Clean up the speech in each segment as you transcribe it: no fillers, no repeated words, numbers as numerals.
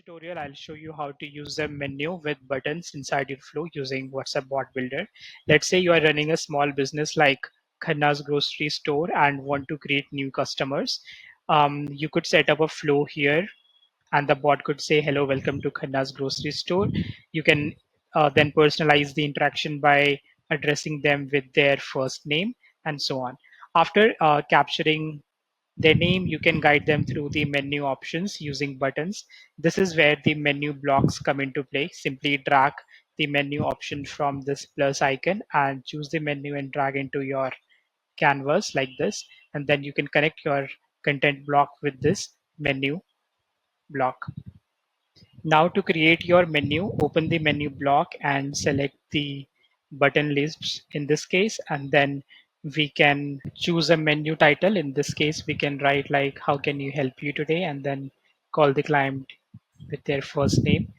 tutorial, I'll show you how to use a menu with buttons inside your flow using WhatsApp Bot Builder. Let's say you are running a small business like Khanna's grocery store and want to create new customers. You could set up a flow here and the bot could say, hello, welcome to Khanna's grocery store. You can then personalize the interaction by addressing them with their first name and so on. After capturing their name, you can guide them through the menu options using buttons. This is where the menu blocks come into play. Simply drag the menu option from this plus icon and choose the menu and drag into your canvas like this. And then you can connect your content block with this menu block. Now to create your menu, open the menu block and select the button lists in this case, and then we can choose a menu title. In this case, we can write like, how can you help you today? And then call the client with their first name.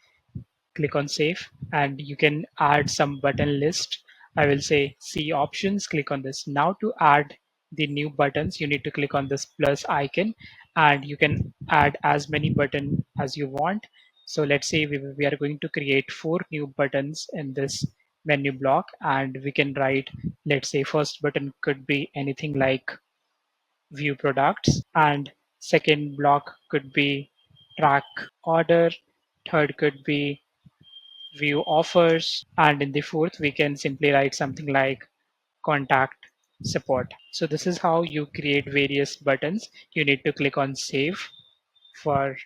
Click on save and you can add some button list. I will say see options, click on this. Now to add the new buttons, you need to click on this plus icon and you can add as many buttons as you want. So let's say we are going to create 4 new buttons in this menu block and we can write, let's say first button could be anything like view products and second block could be track order, third could be view offers, and in the fourth, we can simply write something like contact support. So this is how you create various buttons. You need to click on save for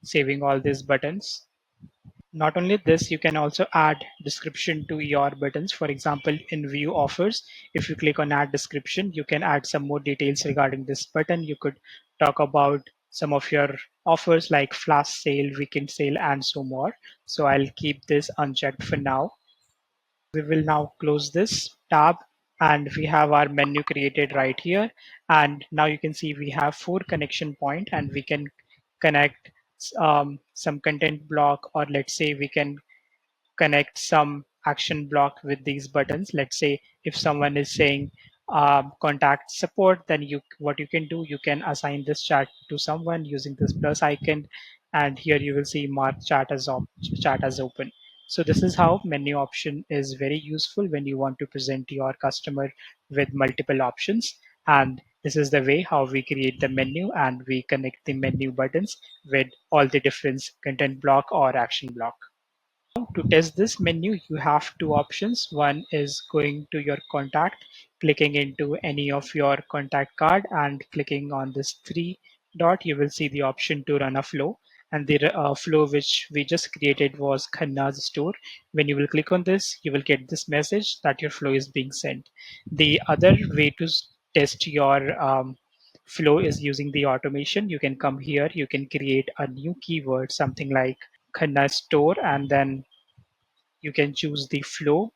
saving all these buttons. Not only this, you can also add description to your buttons. For example, in view offers, if you click on add description, you can add some more details regarding this button. You could talk about some of your offers like flash sale, weekend sale, and so more. So I'll keep this unchecked for now. We will now close this tab and we have our menu created right here. And now you can see we have 4 connection point and we can connect some content block, or let's say we can connect some action block with these buttons. Let's say if someone is saying contact support, then what you can do, you can assign this chat to someone using this plus icon, and here you will see mark chat as open. So this is how menu option is very useful when you want to present your customer with multiple options. And this is the way how we create the menu and we connect the menu buttons with all the different content block or action block. To test this menu, you have 2 options. One is going to your contact, clicking into any of your contact card and clicking on this 3 dot, you will see the option to run a flow. And the flow which we just created was Khanna's store. When you will click on this, you will get this message that your flow is being sent. The other way to test your flow is using the automation. You can come here, you can create a new keyword, something like Khanna store, and then you can choose the flow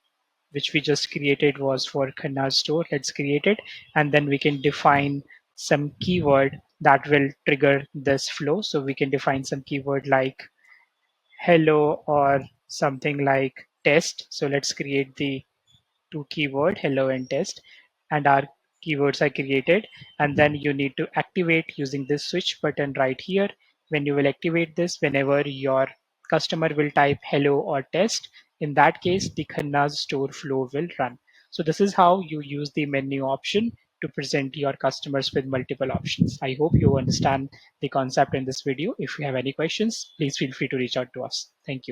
which we just created was for Khanna store. Let's create it, and then we can define some keyword that will trigger this flow. So we can define some keyword like hello or something like test. So let's create the 2 keyword hello and test, and our keywords are created. And then you need to activate using this switch button right here. When you will activate this, whenever your customer will type hello or test, in that case the Khanna's store flow will run. So this is how you use the menu option to present your customers with multiple options. I hope you understand the concept in this video. If you have any questions, please feel free to reach out to us. Thank you.